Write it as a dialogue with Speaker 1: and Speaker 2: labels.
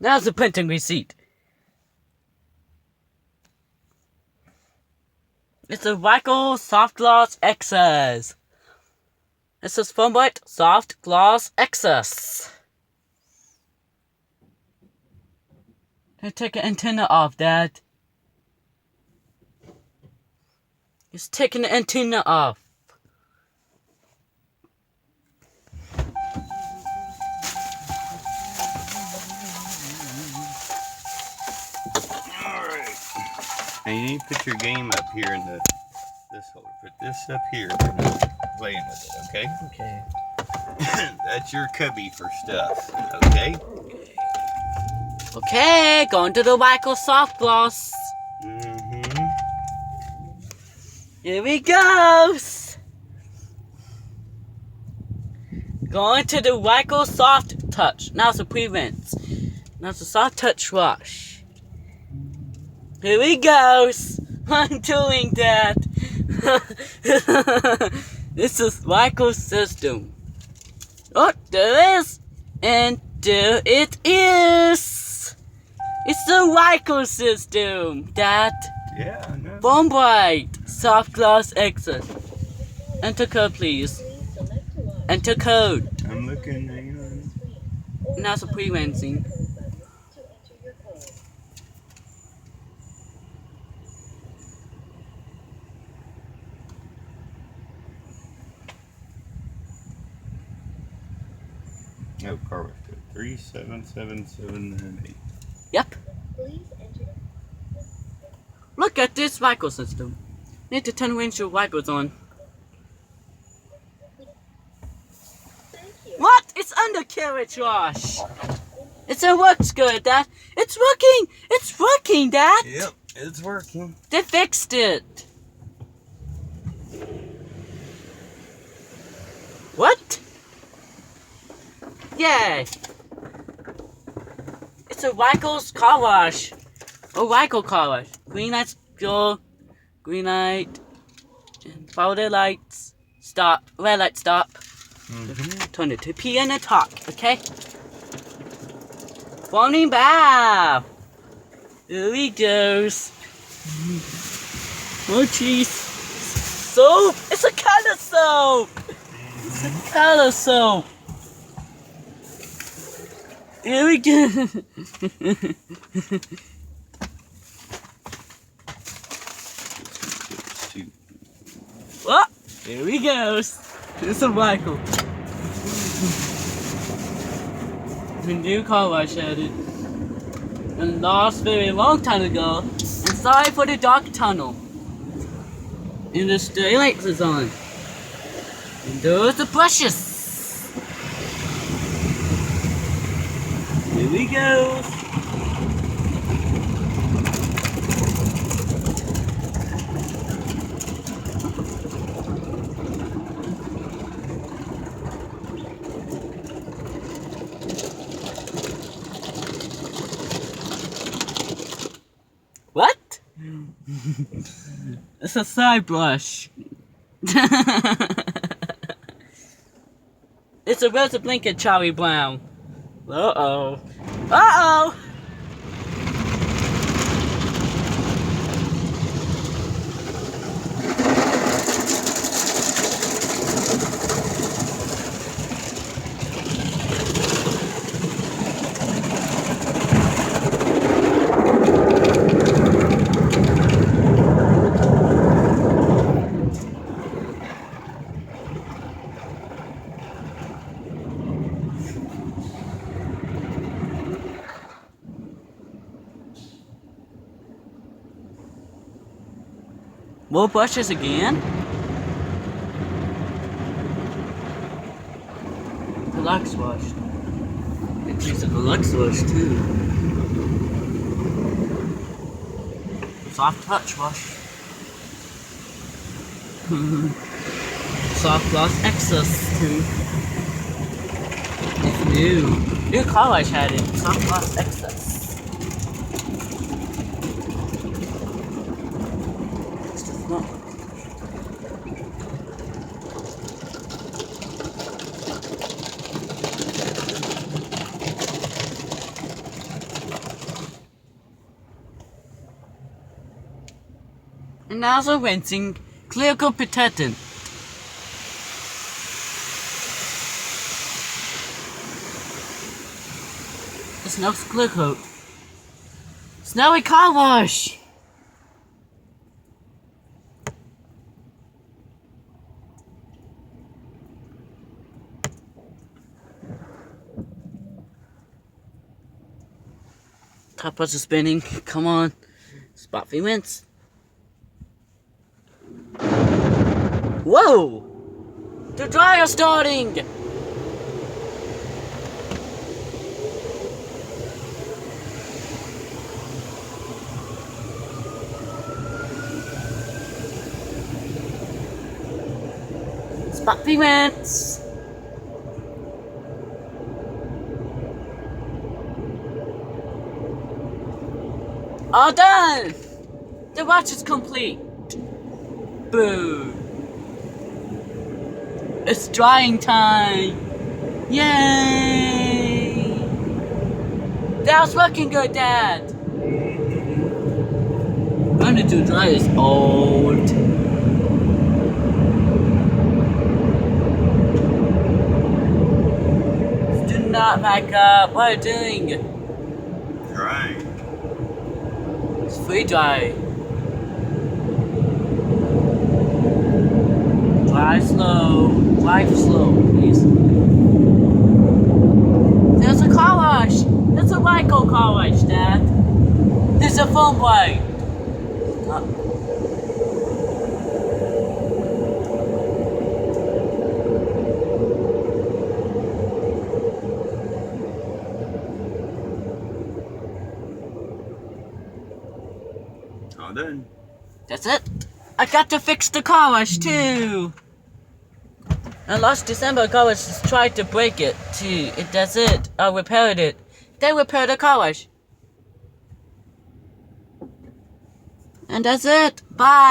Speaker 1: Now's the printing receipt. It's a Ryko Soft Gloss XS. It says Foam White Soft Gloss XS. Take an antenna off, Dad. It's taking the antenna off.
Speaker 2: Alright. Now you need to put your game up here in this holder. Put this up here if you're not playing with it, okay?
Speaker 1: Okay.
Speaker 2: That's your cubby for stuff, okay?
Speaker 1: Okay, going to the Ryko Soft Gloss. Here we go. Going to the Ryko Soft Touch. Now it's a pre-rinse. Now it's a soft touch wash. Here we go. I'm doing that. This is Ryko system. Oh, there it is. And there it is. It's the Ryko system. That.
Speaker 2: Yeah, I know.
Speaker 1: Foam White Soft Gloss Exit. Enter code, please. Enter code.
Speaker 2: I'm looking, hang on.
Speaker 1: Now it's a pre-rinsing.
Speaker 2: No, car was good. 377798.
Speaker 1: Yep. Look at this Ryko system. Need to turn windshield wipers on. What? It's undercarriage wash. It works good, Dad. It's working. It's working, Dad.
Speaker 2: Yep, it's working.
Speaker 1: They fixed it. What? Yay. It's a Ryko's car wash. A Ryko car wash. Green lights go. Green light. And follow the lights. Stop. Red light stop. Turn it to P and a talk, okay? Foaming bath. Here he goes. Oh jeez. Soap. It's a color soap. It's a color soap. Here we go. Oh, here he goes. It's a Ryko. The new car wash added. And lost very long time ago. And sorry for the dark tunnel. And the daylight is on. And those are the brushes. Here we go. What? It's a side brush. It's a Rosa Blanket Charlie Brown. Uh-oh. Uh-oh! More brushes again? Deluxe wash. It's used a deluxe wash too. Soft touch wash. Soft gloss excess too. It's new. New car wash had it. Soft gloss excess. And also rinsing clear coat protectant. This next clear coat. Snowy car wash. Top parts are spinning. Come on. Spot free rinse. Whoa! The dryer's starting! Spot free rinse. All done! The wash is complete. Boom. It's drying time. Yay! That's looking good, Dad. Running to dry is old. Do not back up. What are you doing?
Speaker 2: Drying.
Speaker 1: It's free dry. Dry slow, please. There's a car wash. There's a Ryko car wash, Dad. There's a foam blade.
Speaker 2: All done.
Speaker 1: That's it. I got to fix the car wash too. And last December, car wash tried to break it too. That's it. I repaired it. They repaired the car wash. And that's it. Bye.